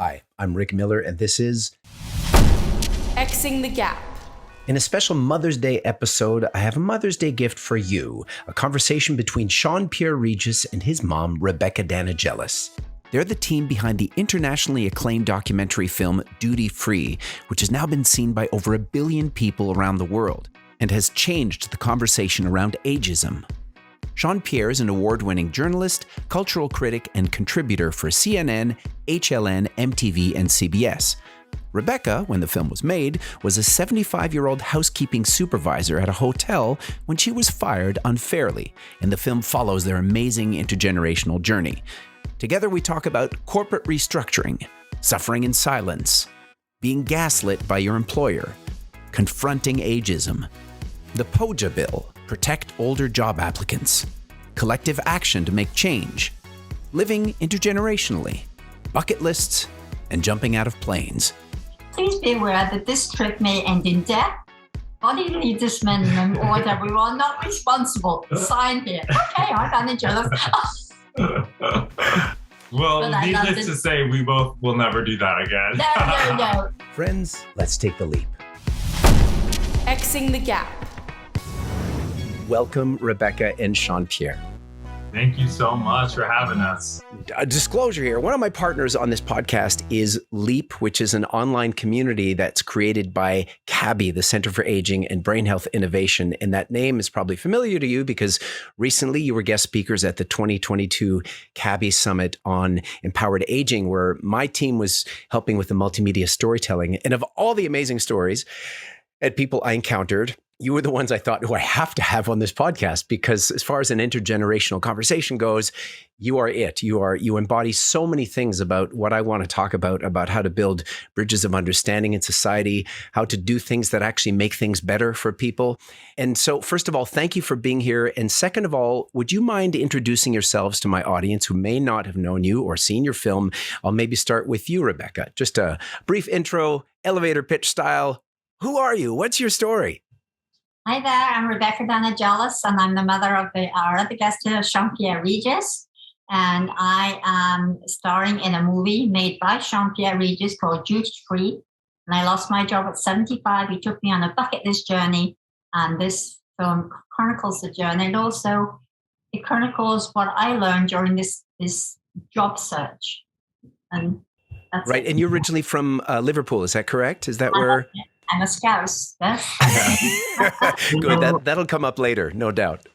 Hi, I'm Rick Miller, and this is Xing the Gap. In a special Mother's Day episode, I have a Mother's Day gift for you, a conversation between Sian-Pierre Regis and his mom, Rebecca Danigelis. They're the team behind the internationally acclaimed documentary film Duty Free, which has now been seen by over 1 billion people around the world and has changed the conversation around ageism. Sian-Pierre is an award-winning journalist, cultural critic, and contributor for CNN, HLN, MTV, and CBS. Rebecca, when the film was made, was a 75-year-old housekeeping supervisor at a hotel when she was fired unfairly, and the film follows their amazing intergenerational journey. Together we talk about corporate restructuring, suffering in silence, being gaslit by your employer, confronting ageism, the POJA bill, protect older job applicants, collective action to make change, living intergenerationally, bucket lists, and jumping out of planes. Please be aware that this trip may end in death, body leaders minimum order. We are not responsible. Sign here. Okay, I'm Danigelis. Well, needless to say, we both will never do that again. No. Friends, let's take the leap. Xing the Gap. Welcome, Rebecca and Sian-Pierre. Thank you so much for having us. A disclosure here. One of my partners on this podcast is LEAP, which is an online community that's created by CABI, the Center for Aging and Brain Health Innovation. And that name is probably familiar to you because recently you were guest speakers at the 2022 CABI Summit on Empowered Aging, where my team was helping with the multimedia storytelling. And of all the amazing stories and people I encountered, you were the ones I thought, I have to have on this podcast, because as far as an intergenerational conversation goes, you are it. You embody so many things about what I want to talk about how to build bridges of understanding in society, how to do things that actually make things better for people. And so, first of all, thank you for being here. And second of all, would you mind introducing yourselves to my audience who may not have known you or seen your film? I'll maybe start with you, Rebecca. Just a brief intro, elevator pitch style. Who are you? What's your story? Hi there, I'm Rebecca Danigelis, and I'm the mother of our other guest here, Sian-Pierre Regis. And I am starring in a movie made by Sian-Pierre Regis called Duty Free. And I lost my job at 75. He took me on a bucket list journey. And this film chronicles the journey. And also it chronicles what I learned during this job search. And that's right. it. And you're originally from Liverpool, is that correct? Is that where... I'm a Scouse. Yes. Good. That'll come up later, no doubt.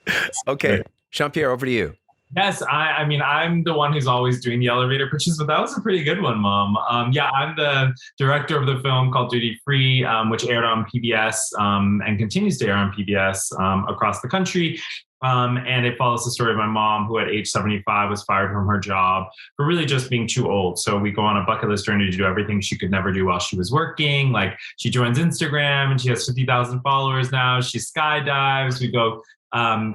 Okay. Sian-Pierre, over to you. Yes, I'm the one who's always doing the elevator pitches, but that was a pretty good one, Mom. I'm the director of the film called Duty Free, which aired on PBS and continues to air on PBS across the country. And it follows the story of my mom, who at age 75 was fired from her job for really just being too old. So we go on a bucket list journey to do everything she could never do while she was working. Like, she joins Instagram and she has 50,000 followers now. She skydives. We go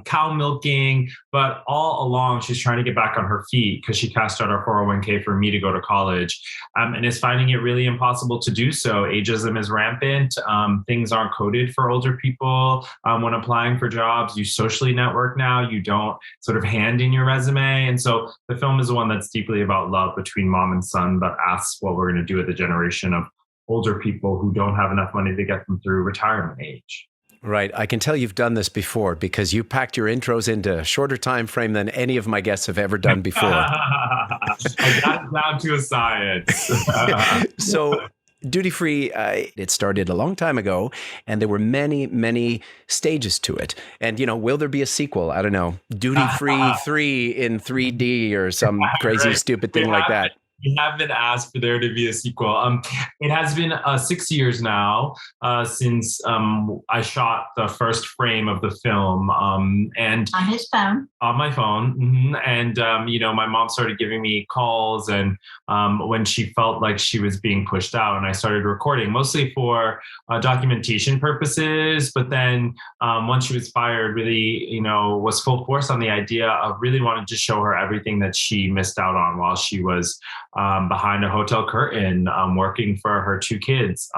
cow milking, but all along she's trying to get back on her feet because she cashed out her 401k for me to go to college, and is finding it really impossible to do so. Ageism is rampant. Things aren't coded for older people. When applying for jobs, you socially network now. You don't sort of hand in your resume. And so the film is the one that's deeply about love between mom and son, but asks what we're going to do with the generation of older people who don't have enough money to get them through retirement age. Right. I can tell you've done this before because you packed your intros into a shorter time frame than any of my guests have ever done before. I got it down to a science. So Duty Free, it started a long time ago, and there were many, many stages to it. And, will there be a sequel? I don't know. Duty Free 3 in 3D or some crazy, stupid thing like that. We have been asked for there to be a sequel. It has been 6 years now since I shot the first frame of the film. And on his phone. On my phone. Mm-hmm. And, my mom started giving me calls, and when she felt like she was being pushed out, and I started recording mostly for documentation purposes. But then once she was fired, really, was full force on the idea of really wanting to show her everything that she missed out on while she was behind a hotel curtain, working for her two kids.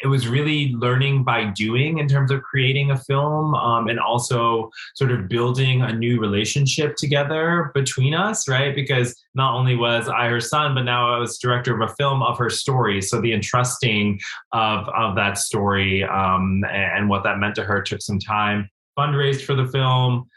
it was really learning by doing in terms of creating a film, and also sort of building a new relationship together between us, right? Because not only was I her son, but now I was director of a film of her story. So the entrusting of that story, and what that meant to her took some time. Fundraised for the film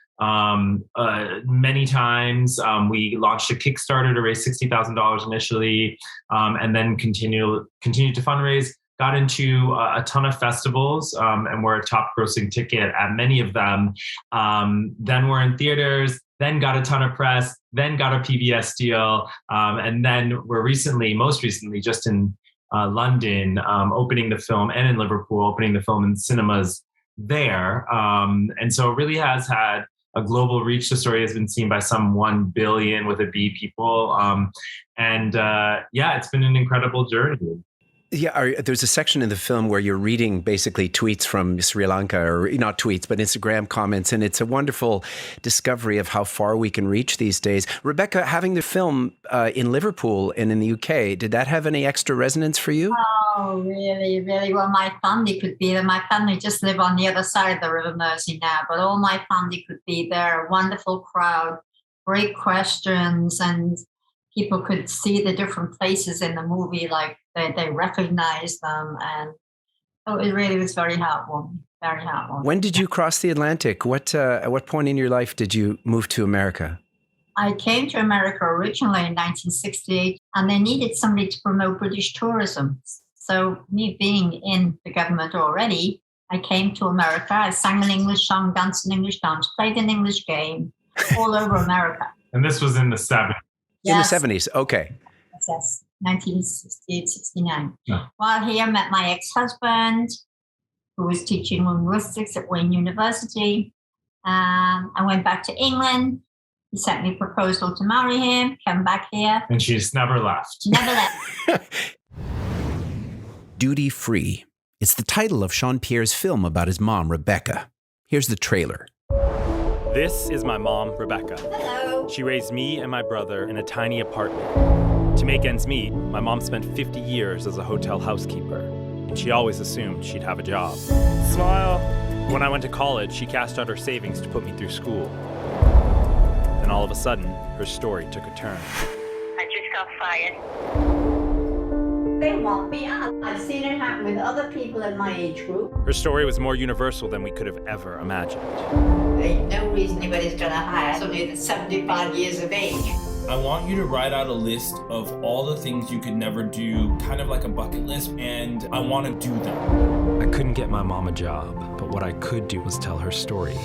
many times. We launched a Kickstarter to raise $60,000 initially, and then continued to fundraise. Got into a ton of festivals, and we're a top grossing ticket at many of them. Then we're in theaters, then got a ton of press, then got a PBS deal. And then we're most recently, just in London, opening the film, and in Liverpool, opening the film in cinemas there. And so it really has had a global reach. The story has been seen by some 1 billion with a B people. It's been an incredible journey. Yeah, there's a section in the film where you're reading basically tweets from Sri Lanka, or not tweets, but Instagram comments, and it's a wonderful discovery of how far we can reach these days. Rebecca, having the film in Liverpool and in the UK, did that have any extra resonance for you? Oh, really, really? Well, my family could be there. My family just live on the other side of the River Mersey now, but all my family could be there. A wonderful crowd, great questions, and people could see the different places in the movie, like they recognized them, and so it really was very heartwarming. Very heartwarming. When did you cross the Atlantic? At what point in your life did you move to America? I came to America originally in 1968, and they needed somebody to promote British tourism. So me being in the government already, I came to America. I sang an English song, danced an English dance, played an English game all over America. And this was in the 70s. Yes. In the 70s, okay. Yes, 1968, 69. Yeah. While here, I met my ex-husband, who was teaching linguistics at Wayne University. I went back to England. He sent me a proposal to marry him, come back here. And she just never left. Never left. Duty Free. It's the title of Sian-Pierre's film about his mom, Rebecca. Here's the trailer. This is my mom, Rebecca. Hello. She raised me and my brother in a tiny apartment. To make ends meet, my mom spent 50 years as a hotel housekeeper, and she always assumed she'd have a job. Smile! When I went to college, she cashed out her savings to put me through school. Then all of a sudden, her story took a turn. I just got fired. They want me out. I've seen it happen with other people in my age group. Her story was more universal than we could have ever imagined. There ain't no reason anybody's gonna hire somebody that's 75 years of age. I want you to write out a list of all the things you could never do, kind of like a bucket list, and I want to do them. I couldn't get my mom a job, but what I could do was tell her story.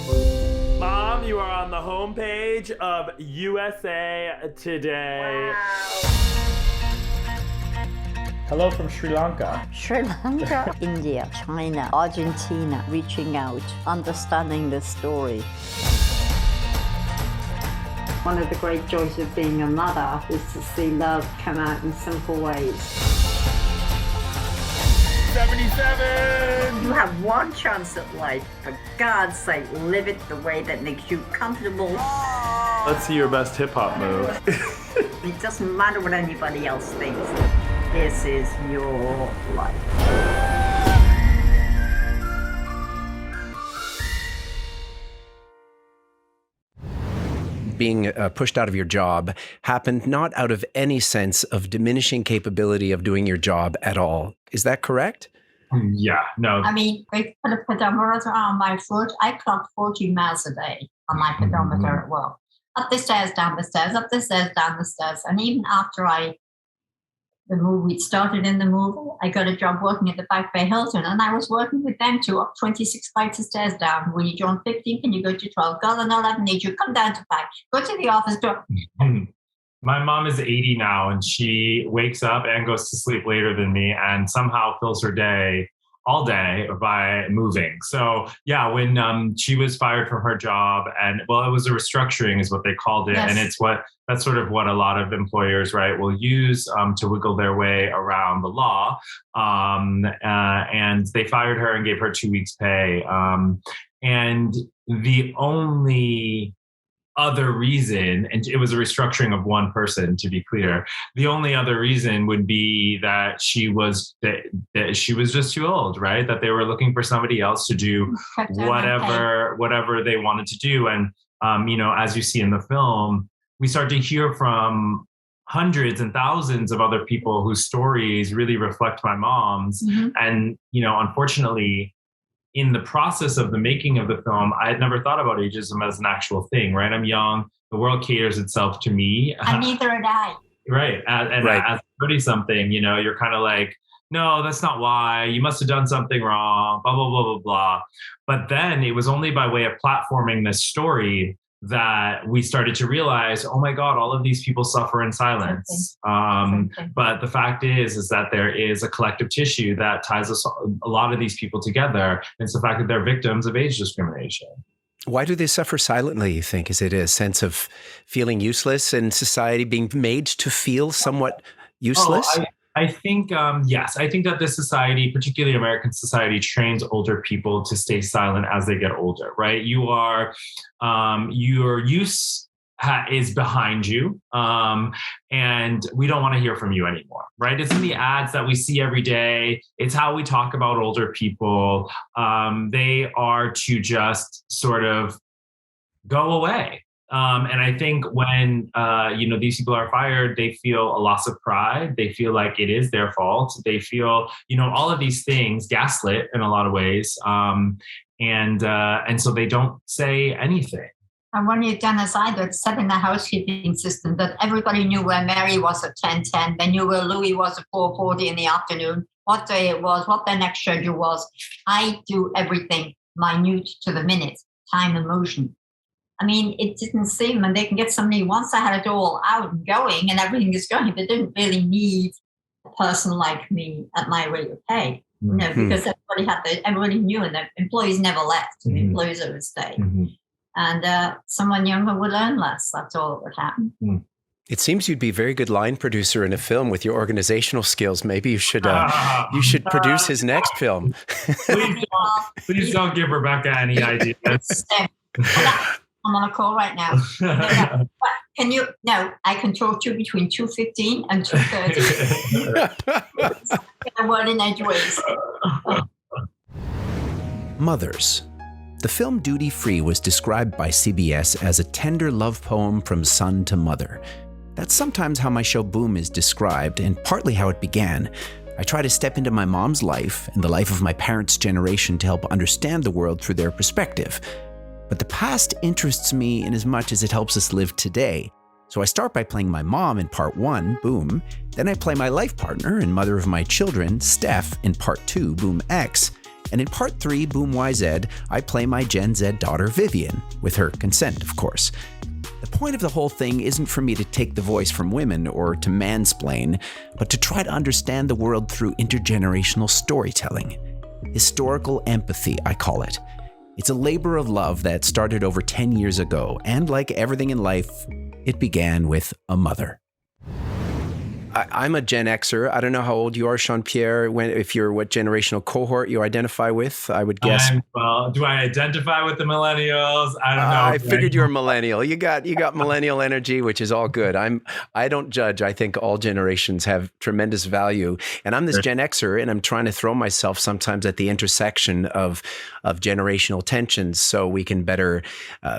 Mom, you are on the homepage of USA Today. Wow. Hello from Sri Lanka. Sri Lanka, India, China, Argentina, reaching out, understanding the story. One of the great joys of being a mother is to see love come out in simple ways. 77! You have one chance at life. For God's sake, live it the way that makes you comfortable. Let's see your best hip-hop move. It doesn't matter what anybody else thinks. This is your life. Being pushed out of your job happened not out of any sense of diminishing capability of doing your job at all. Is that correct? Yeah, no. I mean, they put a pedometer on my foot. I clocked 40 miles a day on my pedometer at work. Up the stairs, down the stairs, up the stairs, down the stairs. And even after the movie started in the movie, I got a job working at the Back Bay Hilton, and I was working with them to up 26 flights of stairs down. When you join 15, can you go to 12? Girl, and 11 need you. Come down to 5. Go to the office door. My mom is 80 now, and she wakes up and goes to sleep later than me, and somehow fills her day all day by moving. So yeah, when she was fired from her job, and well, it was a restructuring is what they called it. Yes. And that's sort of what a lot of employers, right, will use to wiggle their way around the law. And they fired her and gave her 2 weeks pay. And the only other reason, and it was a restructuring of one person, to be clear. The only other reason would be that she was just too old, right? That they were looking for somebody else to do whatever they wanted to do. And as you see in the film, we start to hear from hundreds and thousands of other people whose stories really reflect my mom's. Mm-hmm. And unfortunately, in the process of the making of the film, I had never thought about ageism as an actual thing, right? I'm young. The world caters itself to me. And neither had I. Right. And as 30-something, you're kind of like, no, that's not why. You must have done something wrong, blah, blah, blah, blah, blah. But then it was only by way of platforming this story that we started to realize, oh my God, all of these people suffer in silence. But the fact is that there is a collective tissue that ties a lot of these people together. It's the fact that they're victims of age discrimination. Why do they suffer silently, you think? Is it a sense of feeling useless and society being made to feel somewhat useless? I think, yes, I think that this society, particularly American society, trains older people to stay silent as they get older, right? Your use is behind you, and we don't want to hear from you anymore, right? It's in the ads that we see every day. It's how we talk about older people. They are to just sort of go away. And I think when, these people are fired, they feel a loss of pride. They feel like it is their fault. They feel, all of these things, gaslit in a lot of ways. And so they don't say anything. And when you genocide, it's set in the housekeeping system that everybody knew where Mary was at 10:10. They knew where Louis was at 4:40 in the afternoon, what day it was, what their next schedule was. I do everything minute to the minute, time and motion. I mean, it didn't seem, and they can get somebody, once I had it all out and going and everything is going, they didn't really need a person like me at my rate of pay, because everybody knew, and the employees never left. The employees would stay. And someone younger would earn less. That's all that would happen. It seems you'd be a very good line producer in a film with your organizational skills. Maybe you should produce his next film. Please don't give Rebecca any ideas. I'm on a call right now. Can you? No, I can talk to you between 2:15 and 2:30. A word in edgeways. Mothers. The film Duty Free was described by CBS as a tender love poem from son to mother. That's sometimes how my show Boom is described, and partly how it began. I try to step into my mom's life and the life of my parents' generation to help understand the world through their perspective. But the past interests me in as much as it helps us live today. So I start by playing my mom in part 1, Boom. Then I play my life partner and mother of my children, Steph, in part 2, Boom X. And in part 3, Boom YZ, I play my Gen Z daughter, Vivian, with her consent, of course. The point of the whole thing isn't for me to take the voice from women or to mansplain, but to try to understand the world through intergenerational storytelling. Historical empathy, I call it. It's a labor of love that started over 10 years ago, and like everything in life, it began with a mother. I'm a Gen Xer. I don't know how old you are, Sian-Pierre, if you're what generational cohort you identify with, I would guess. Do I identify with the millennials? I don't know. I figured you were millennial. You got millennial energy, which is all good. I don't judge. I think all generations have tremendous value. And I'm this Gen Xer, and I'm trying to throw myself sometimes at the intersection of generational tensions so we can better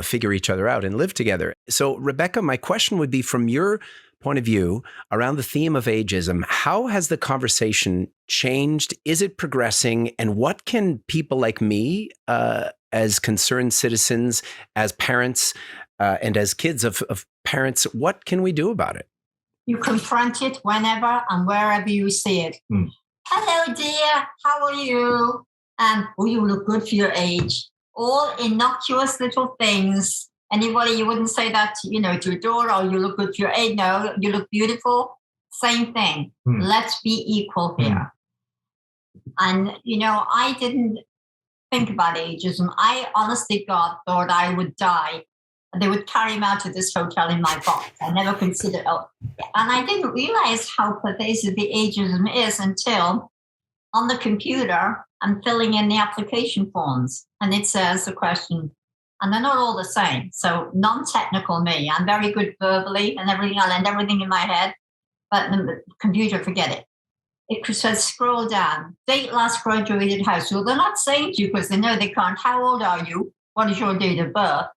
figure each other out and live together. So, Rebecca, my question would be, from your point of view around the theme of ageism, how has the conversation changed? Is it progressing? And what can people like me, as concerned citizens, as parents, and as kids of parents, what can we do about it? You confront it whenever and wherever you see it. Hello, dear. How are you? And you look good for your age. All innocuous little things. Anybody, you wouldn't say that, to your daughter, or you look good for your age. No, you look beautiful. Same thing. Let's be equal here. And, I didn't think about ageism. I honestly, God, thought I would die. They would carry me out to this hotel in my box. I never considered, and I didn't realize how pervasive the ageism is until on the computer, I'm filling in the application forms. And it says the question, and they're not all the same. So non-technical me, I'm very good verbally and everything. I learned everything in my head, but the computer, forget it. It says scroll down. Date last graduated high school. They're not saying to you because they know they can't. How old are you? What is your date of birth?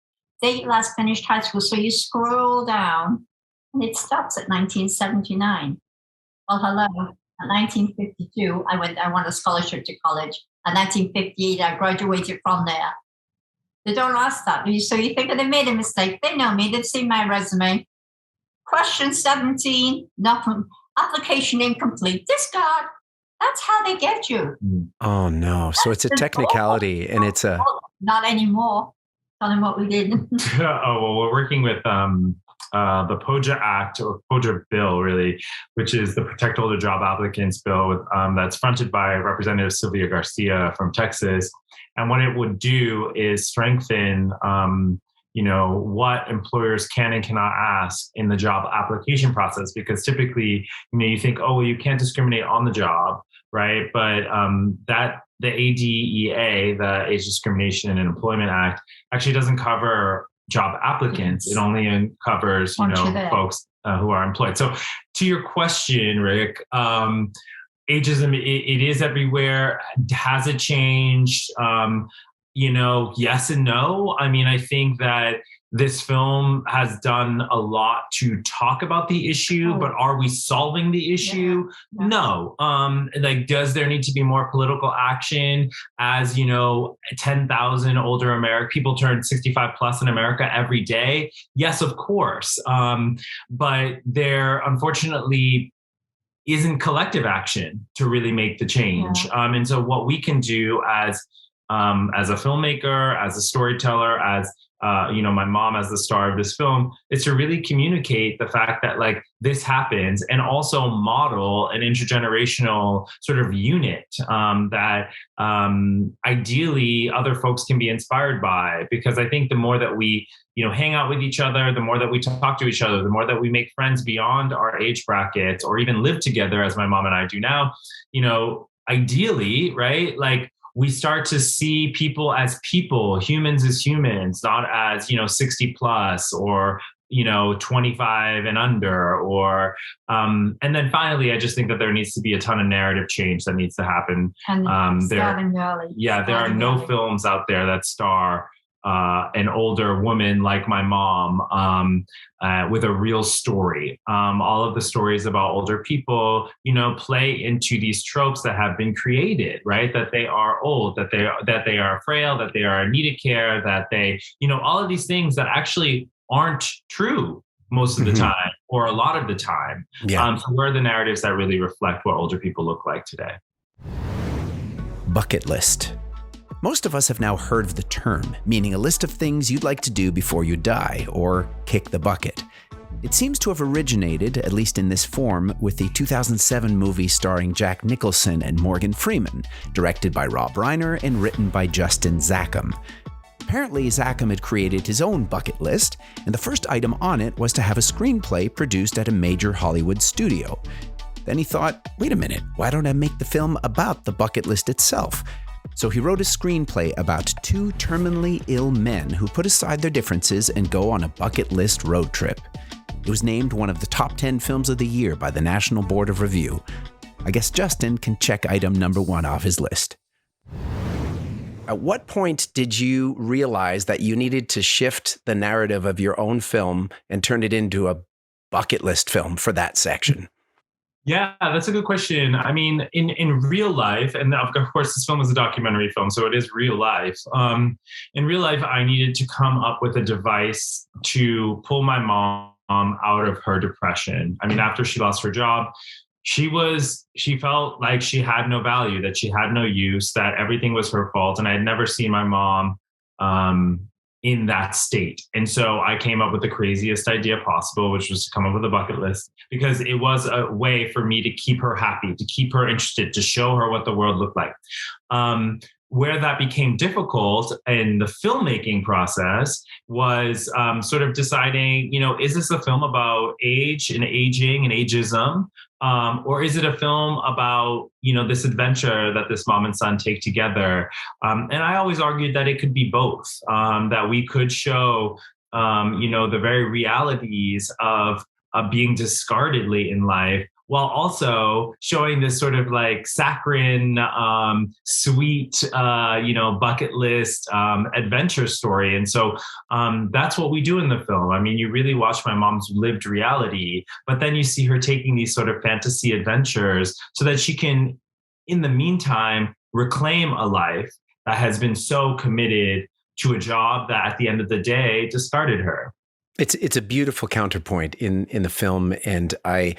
Date last finished high school. So you scroll down and it stops at 1979. Well, hello. In 1952, I won a scholarship to college. In 1958, I graduated from there. They don't ask that. So you think they made a mistake. They know me. They've seen my resume. Question 17, nothing. Application incomplete. Discard. That's how they get you. Oh, no. So it's a technicality and it's a... Not anymore. Tell them what we did. Well, we're working with the POJA Act, or POJA bill, really, which is the Protect Older Job Applicants bill that's fronted by Representative Sylvia Garcia from Texas. And what it would do is strengthen what employers can and cannot ask in the job application process, because typically, you think, oh, well, you can't discriminate on the job, right? But that the ADEA, the Age Discrimination and Employment Act, actually doesn't cover job applicants. It only covers, folks who are employed. So to your question, Rick, ageism, it is everywhere. Has it changed? Yes and no. I mean, I think that this film has done a lot to talk about the issue, but are we solving the issue? Yeah. No. Does there need to be more political action as, 10,000 older people turn 65 plus in America every day? Yes, of course. But there, unfortunately, isn't collective action to really make the change. Yeah. And so what we can do as a filmmaker, as a storyteller, as my mom as the star of this film, is to really communicate the fact that this happens, and also model an intergenerational sort of unit that ideally other folks can be inspired by. Because I think the more that we hang out with each other, the more that we talk to each other, the more that we make friends beyond our age brackets, or even live together as my mom and I do now, ideally, right? We start to see people as people, humans as humans, not as, 60 plus or, 25 and under, or, and then finally, I just think that there needs to be a ton of narrative change that needs to happen. And there are no films out there that star an older woman like my mom with a real story. All of the stories about older people, play into these tropes that have been created, right? That they are old, that they are frail, that they are in need of care, that they, all of these things that actually aren't true most of the time, or a lot of the time. Yeah. So where are the narratives that really reflect what older people look like today? Bucket list. Most of us have now heard of the term, meaning a list of things you'd like to do before you die, or kick the bucket. It seems to have originated, at least in this form, with the 2007 movie starring Jack Nicholson and Morgan Freeman, directed by Rob Reiner and written by Justin Zachem. Apparently, Zachem had created his own bucket list, and the first item on it was to have a screenplay produced at a major Hollywood studio. Then he thought, wait a minute, why don't I make the film about the bucket list itself? So he wrote a screenplay about two terminally ill men who put aside their differences and go on a bucket list road trip. It was named one of the top 10 films of the year by the National Board of Review. I guess Justin can check item number 1 off his list. At what point did you realize that you needed to shift the narrative of your own film and turn it into a bucket list film for that section? Yeah, that's a good question. I mean, in real life, and of course this film is a documentary film, so it is real life. In real life, I needed to come up with a device to pull my mom out of her depression. I mean, after she lost her job, she felt like she had no value, that she had no use, that everything was her fault. And I had never seen my mom in that state. And so I came up with the craziest idea possible, which was to come up with a bucket list, because it was a way for me to keep her happy, to keep her interested, to show her what the world looked like. where that became difficult in the filmmaking process was sort of deciding, is this a film about age and aging and ageism? Or is it a film about, this adventure that this mom and son take together? And I always argued that it could be both, that we could show, the very realities of being discarded late in life, while also showing this sort of like saccharine, sweet, bucket list adventure story. And so that's what we do in the film. I mean, you really watch my mom's lived reality, but then you see her taking these sort of fantasy adventures so that she can, in the meantime, reclaim a life that has been so committed to a job that at the end of the day discarded her. It's a beautiful counterpoint in the film, and I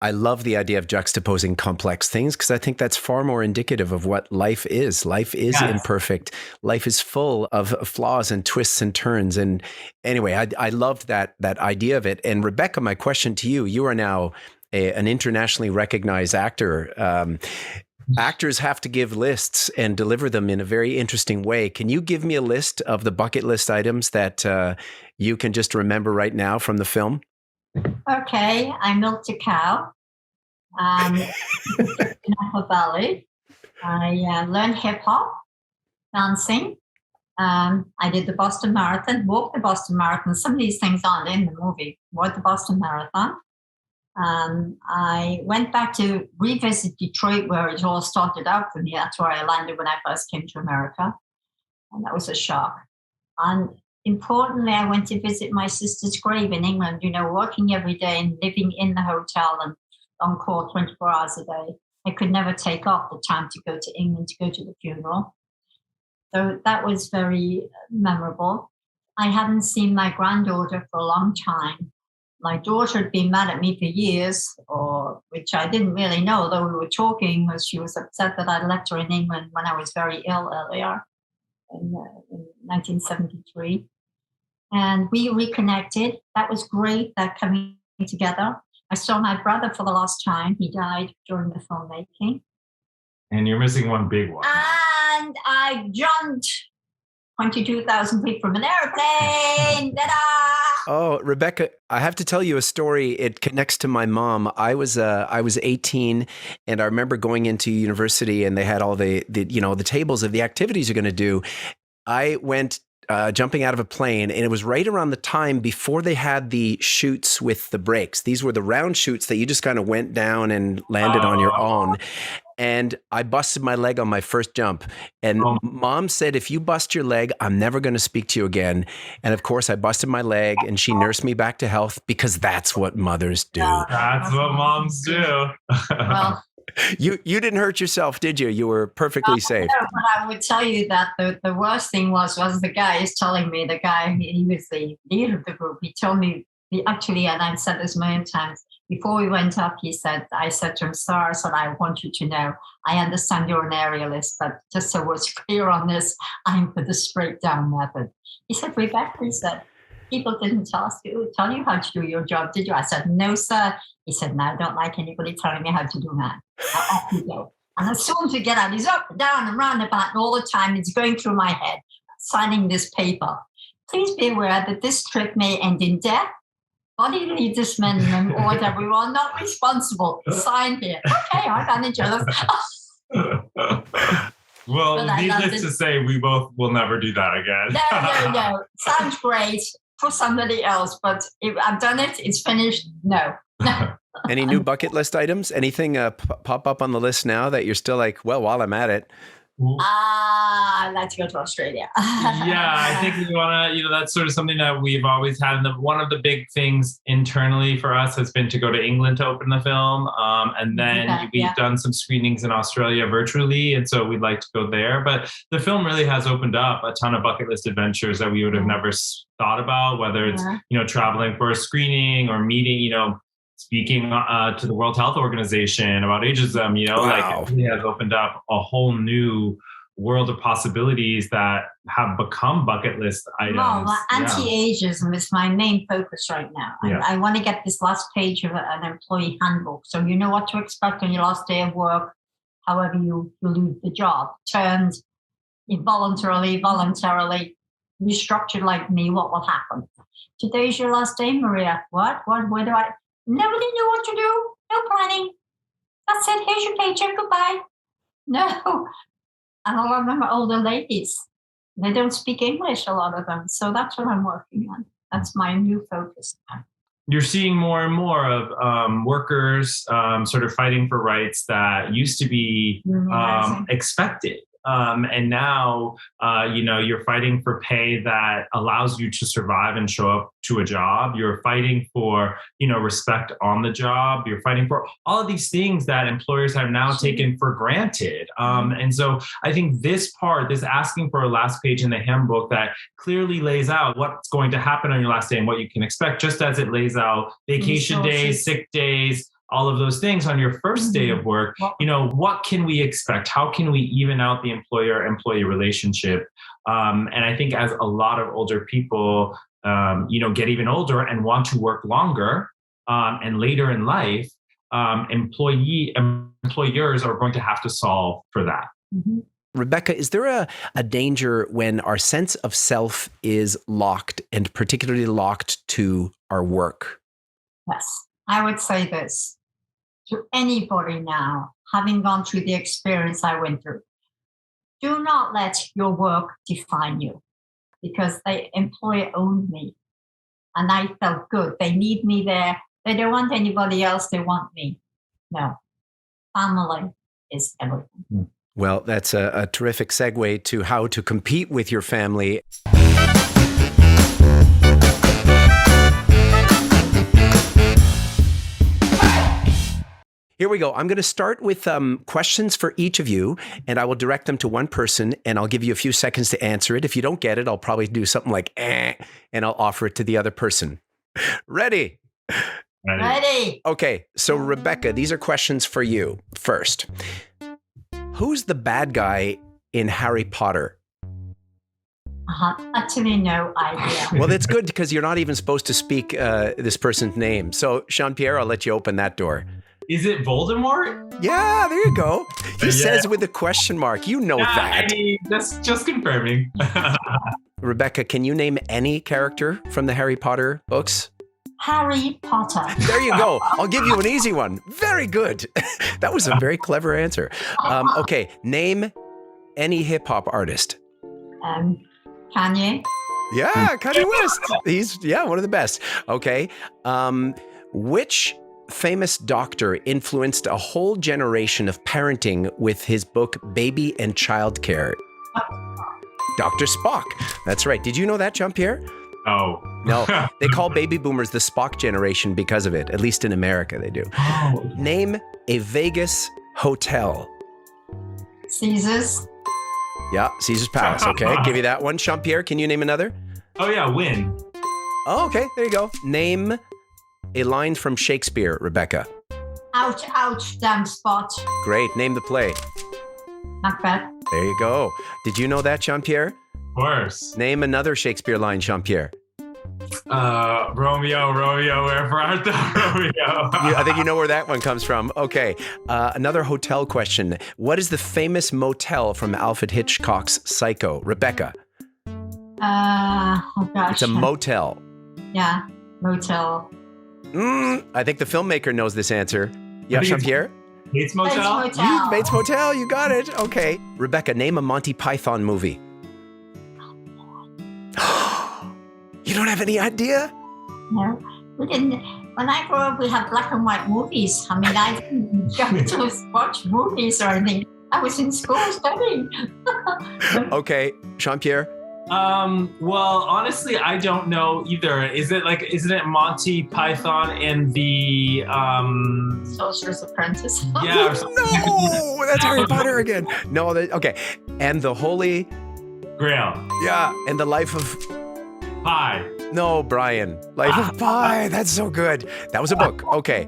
love the idea of juxtaposing complex things because I think that's far more indicative of what life is. Life is imperfect. Life is full of flaws and twists and turns. And anyway, I loved that idea of it. And Rebecca, my question to you: you are now an internationally recognized actor. Actors have to give lists and deliver them in a very interesting way. Can you give me a list of the bucket list items that you can just remember right now from the film? Okay, I milked a cow in Napa Valley. I learned hip hop, dancing. I did the Boston Marathon, walked the Boston Marathon. Some of these things aren't in the movie. Walked the Boston Marathon. I went back to revisit Detroit, where it all started out for me. That's where I landed when I first came to America. And that was a shock. And importantly, I went to visit my sister's grave in England, working every day and living in the hotel and on call 24 hours a day. I could never take off the time to go to England to go to the funeral. So that was very memorable. I hadn't seen my granddaughter for a long time. My daughter had been mad at me for years, which I didn't really know, though we were talking, because she was upset that I left her in England when I was very ill earlier in 1973. And we reconnected. That was great, that coming together. I saw my brother for the last time. He died during the filmmaking. And you're missing one big one. And I jumped 22,000 feet from an airplane. Ta-da! Oh, Rebecca, I have to tell you a story. It connects to my mom. I was 18, and I remember going into university, and they had all the tables of the activities you're going to do. I went jumping out of a plane, and it was right around the time before they had the chutes with the brakes. These were the round chutes that you just kind of went down and landed on your own. And I busted my leg on my first jump. And Mom said, if you bust your leg, I'm never going to speak to you again. And of course, I busted my leg, and she nursed me back to health because that's what mothers do. That's what moms do. Well, You didn't hurt yourself, did you? You were perfectly safe. No, but I would tell you that the worst thing was the guy is telling me, the guy, he was the leader of the group. He told me, actually, and I've said this a million times, before we went up, I said to him, sir, I said, I want you to know, I understand you're an aerialist, but just so we're clear on this, I'm for the straight down method. He said, Rebecca, he said, people didn't tell you how to do your job, did you? I said, no, sir. He said, no, I don't like anybody telling me how to do that. Off you go. And as soon as we get out, he's up, down, and roundabout, and all the time it's going through my head, signing this paper. Please be aware that this trip may end in death, bodily dismemberment, or whatever. We are not responsible. Sign here. Okay, I got each other. Well, needless to say, we both will never do that again. No. Sounds great for somebody else, but if I've done it, it's finished. No. Any new bucket list items? Anything pop up on the list now that you're still like, well, while I'm at it? I'd like to go to Australia. Yeah, I think we want to, that's sort of something that we've always had. And one of the big things internally for us has been to go to England to open the film. And then we've done some screenings in Australia virtually. And so we'd like to go there. But the film really has opened up a ton of bucket list adventures that we would have never thought about, whether it's, traveling for a screening or meeting, speaking to the World Health Organization about ageism, Wow. Like it really has opened up a whole new world of possibilities that have become bucket list items. Well, anti-ageism is my main focus right now. I want to get this last page of an employee handbook. So you know what to expect on your last day of work, however you lose the job. Terms, involuntarily, voluntarily restructured like me, what will happen? Today's your last day, Maria. What? Where do I? Nobody knew what to do. No planning. That's it. Here's your paycheck. Goodbye. No. And a lot of them are older ladies. They don't speak English, a lot of them. So that's what I'm working on. That's my new focus now. You're seeing more and more of workers sort of fighting for rights that used to be expected. And now, you're fighting for pay that allows you to survive and show up to a job. You're fighting for, respect on the job. You're fighting for all of these things that employers have now taken for granted. And so I think this asking for a last page in the handbook that clearly lays out what's going to happen on your last day and what you can expect, just as it lays out vacation days, sick days, all of those things on your first day of work, what can we expect? How can we even out the employer-employee relationship? And I think as a lot of older people, get even older and want to work longer and later in life, employers are going to have to solve for that. Mm-hmm. Rebecca, is there a danger when our sense of self is locked, and particularly locked to our work? Yes, I would say this to anybody now, having gone through the experience I went through. Do not let your work define you, because the employer owned me and I felt good. They need me there. They don't want anybody else. They want me. No, family is everything. Well, that's a terrific segue to how to compete with your family. Here we go. I'm going to start with questions for each of you, and I will direct them to one person, and I'll give you a few seconds to answer it. If you don't get it, I'll probably do something like, and I'll offer it to the other person. Ready? Ready. Okay, so Rebecca, these are questions for you. First, who's the bad guy in Harry Potter? Actually, no idea. Well, that's good, because you're not even supposed to speak this person's name. So, Sian-Pierre, I'll let you open that door. Is it Voldemort? Yeah, there you go. He says with a question mark. You know that. I mean, just confirming. Rebecca, can you name any character from the Harry Potter books? Harry Potter. There you go. I'll give you an easy one. Very good. That was a very clever answer. Okay, name any hip-hop artist. Kanye. Yeah, Kanye West. He's, one of the best. Okay. Which famous doctor influenced a whole generation of parenting with his book, Baby and Child Care? Dr. Spock. That's right. Did you know that, Sian-Pierre? Oh. No, they call baby boomers the Spock generation because of it. At least in America, they do. Oh. Name a Vegas hotel. Caesars. Yeah, Caesar's Palace. Okay, give you that one. Sian-Pierre, can you name another? Oh, yeah, Win. Oh, okay, there you go. Name a line from Shakespeare, Rebecca. Ouch, ouch, damn spot. Great. Name the play. Macbeth. There you go. Did you know that, Sian-Pierre? Of course. Name another Shakespeare line, Sian-Pierre. Romeo, wherefore art thou, Romeo? I think you know where that one comes from. Okay. Another hotel question. What is the famous motel from Alfred Hitchcock's Psycho? Rebecca. Oh gosh. It's a motel. Yeah, motel. I think the filmmaker knows this answer. Yeah, Sian-Pierre? Bates Motel? Bates Motel, you got it. Okay. Rebecca, name a Monty Python movie. You don't have any idea? No, we didn't. When I grew up, we had black and white movies. I mean, I didn't go to watch movies or anything. I was in school studying. Okay, Sian-Pierre? Well, honestly, I don't know either. Isn't it Monty Python and the Sorcerer's Apprentice? Yeah. No, that's Harry Potter again. No, okay. And the Holy Grail. Yeah, and the Life of Pi. No, Brian. Life of Pi. That's so good. That was a book. Okay.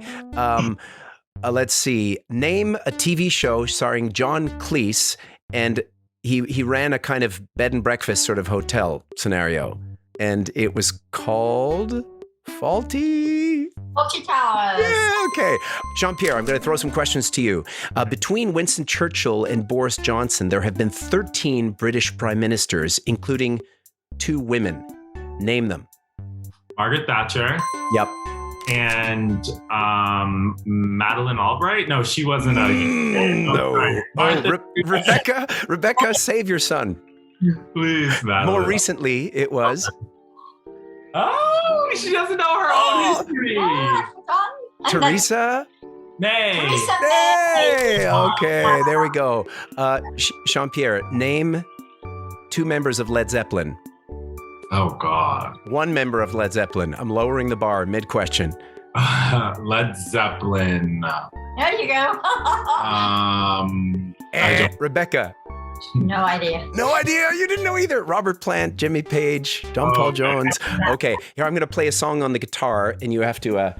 Let's see. Name a TV show starring John Cleese, and he ran a kind of bed and breakfast sort of hotel scenario, and it was called Faulty. Fawlty Towers. Yeah, okay. Sian-Pierre, I'm going to throw some questions to you. Between Winston Churchill and Boris Johnson, there have been 13 British prime ministers, including 2 women. Name them. Margaret Thatcher. Yep. And Madeleine Albright? No, she wasn't a... No. Rebecca, save your son. Please, Madeleine. More recently, it was... Oh, she doesn't know her own history. Theresa May. May. Okay, there we go. Sian-Pierre, name 2 members of Led Zeppelin. Oh, God. 1 member of Led Zeppelin. I'm lowering the bar mid-question. Led Zeppelin. There you go. Rebecca. No idea. No idea. You didn't know either. Robert Plant, Jimmy Page, John Paul Jones. Okay, here I'm going to play a song on the guitar, and you have to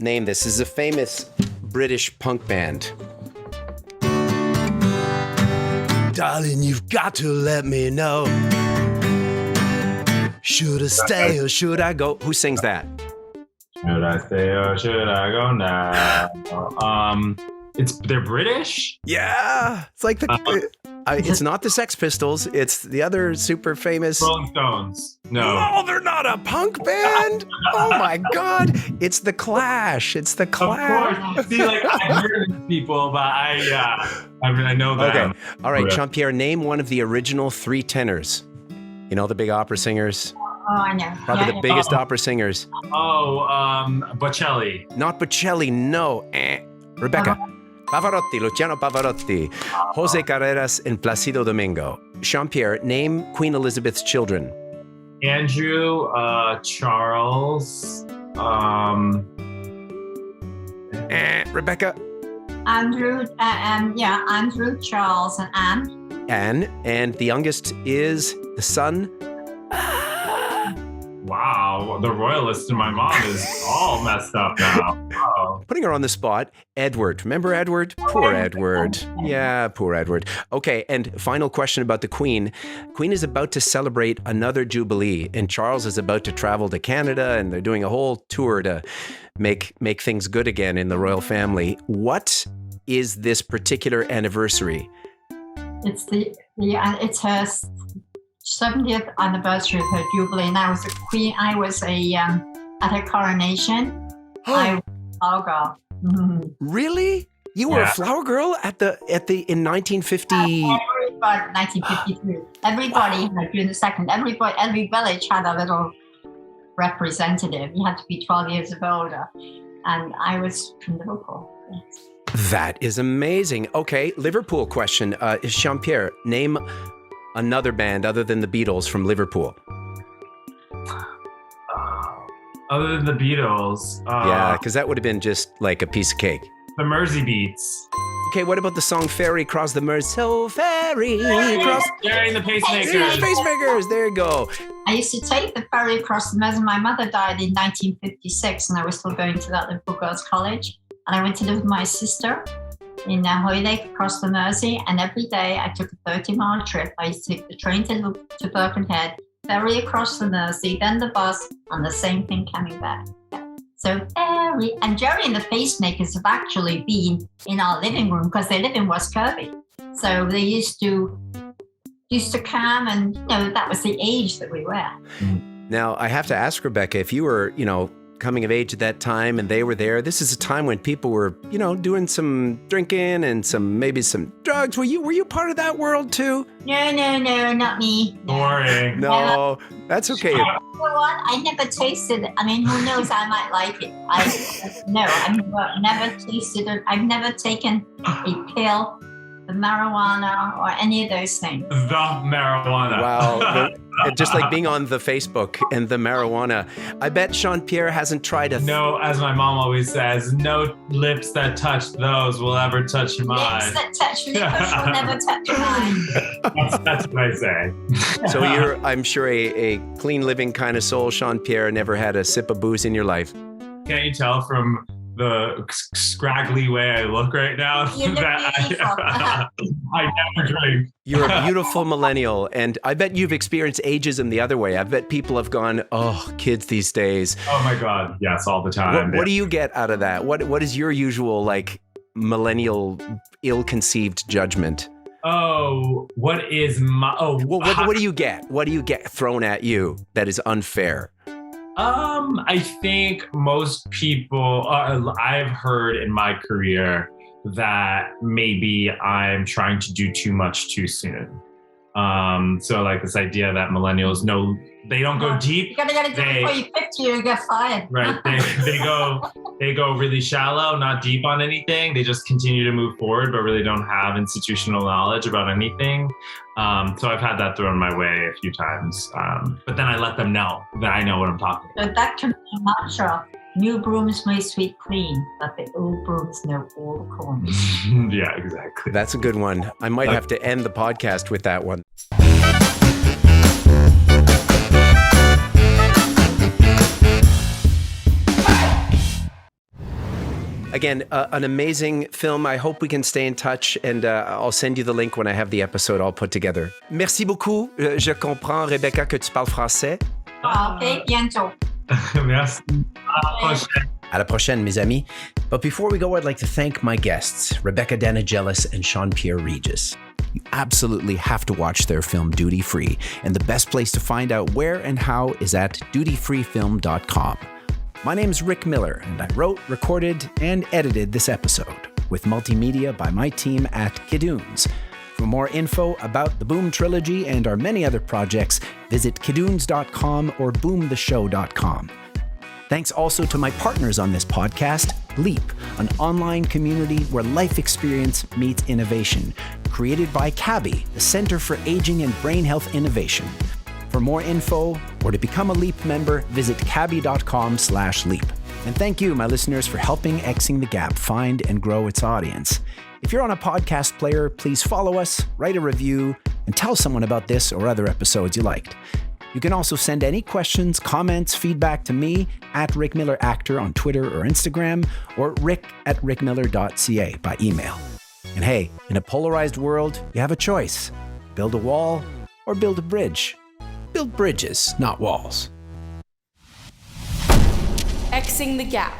name this. This is a famous British punk band. Darling, you've got to let me know. Should I stay or should I go? Who sings that? Should I stay or should I go now? They're British? Yeah. It's like it's not the Sex Pistols. It's the other super famous Rolling Stones. No, they're not a punk band. Oh my God. It's the Clash. It's the Clash. Of course. See, like, I heard these people, but I know them. Okay. All right, Sian-Pierre, name one of the original 3 tenors. You know, the big opera singers. Oh, I know. Probably the biggest opera singers. Bocelli. Not Bocelli, no. Rebecca. Pavarotti, Luciano Pavarotti, Jose Carreras, and Placido Domingo. Sian-Pierre, name Queen Elizabeth's children. Andrew, Charles, Rebecca. Andrew, Charles, and Anne. Anne, and the youngest is the son. Wow, the royalist in my mom is all messed up now. Oh. Putting her on the spot, Edward. Remember Edward? Poor Edward. Yeah, poor Edward. Okay, and final question about the Queen. Queen is about to celebrate another Jubilee, and Charles is about to travel to Canada, and they're doing a whole tour to make things good again in the royal family. What is this particular anniversary? It's it's her 70th anniversary of her jubilee, and I was a queen. I was at her coronation. I was a flower girl. Mm-hmm. Really? You were a flower girl in 1950? 1953. Everybody during the second. Every village had a little representative. You had to be 12 years of older, and I was from Liverpool. Yes. That is amazing. Okay, Liverpool question. Sian-Pierre, name another band other than the Beatles from Liverpool. Other than the Beatles. Yeah, because that would have been just like a piece of cake. The Mersey Beats. Okay, what about the song Ferry Cross the Mersey? So ferry cross... Jerry and the Pacemakers. Yeah, Pacemakers, there you go. I used to take the ferry across the Mersey. My mother died in 1956, and I was still going to that Liverpool Girls' College. And I went to live with my sister in Hoylake across the Mersey, and every day I took a 30-mile trip. I used to take the train to Birkenhead, ferry across the Mersey, then the bus, and the same thing coming back. Yeah. So ferry, and Jerry and the Pacemakers have actually been in our living room because they live in West Kirby. So they used to come, and that was the age that we were. Now I have to ask Rebecca, if you were, coming of age at that time and they were there, this is a time when people were, doing some drinking and maybe some drugs. Were you part of that world too? No, not me. Boring. No, that's okay. You know what? I never tasted it. I mean, who knows? I might like it. I've never tasted it. I've never taken a pill, the marijuana, or any of those things. The marijuana. Wow. Just like being on the Facebook and the marijuana. I bet Sian-Pierre hasn't tried No, as my mom always says, no lips that touch those will ever touch mine. Lips that touch lips will never touch mine. That's what I say. So you're, I'm sure, a clean living kind of soul, Sian-Pierre. Never had a sip of booze in your life. Can't you tell from the scraggly way I look right now. You look I never drink. You're a beautiful millennial, and I bet you've experienced ageism the other way. I bet people have gone, oh, kids these days. Oh my God, yes, all the time. What do you get out of that? What is your usual like millennial ill-conceived judgment? Oh, what is my what do you get? What do you get thrown at you that is unfair? I think most people I've heard in my career that maybe I'm trying to do too much too soon. So like this idea that millennials they don't go deep. You gotta get it done before you 50, you get fired. Right. They go really shallow, not deep on anything. They just continue to move forward, but really don't have institutional knowledge about anything. So I've had that thrown my way a few times. But then I let them know that I know what I'm talking about. So that could be a mantra. New brooms may sweep clean, but the old brooms know all the corners. Yeah, exactly. That's a good one. I might have to end the podcast with that one. Again, an amazing film. I hope we can stay in touch, and I'll send you the link when I have the episode all put together. Merci beaucoup. Je comprends, Rebecca, que tu parles français. Okay, bientôt. Merci. À la prochaine, mes amis. But before we go, I'd like to thank my guests, Rebecca Danigelis and Sian-Pierre Regis. You absolutely have to watch their film Duty Free, and the best place to find out where and how is at dutyfreefilm.com. My name is Rick Miller, and I wrote, recorded, and edited this episode with multimedia by my team at Kidunes. For more info about the Boom Trilogy and our many other projects, visit kidunes.com or boomtheshow.com. Thanks also to my partners on this podcast, Leap, an online community where life experience meets innovation, created by CABI, the Center for Aging and Brain Health Innovation. For more info or to become a Leap member, visit cabi.com/leap. And thank you, my listeners, for helping Xing the Gap find and grow its audience. If you're on a podcast player, please follow us, write a review, and tell someone about this or other episodes you liked. You can also send any questions, comments, feedback to me at Rick Miller Actor on Twitter or Instagram, or rick@rickmiller.ca by email. And hey, in a polarized world, you have a choice. Build a wall or build a bridge. Build bridges, not walls. Xing the Gap.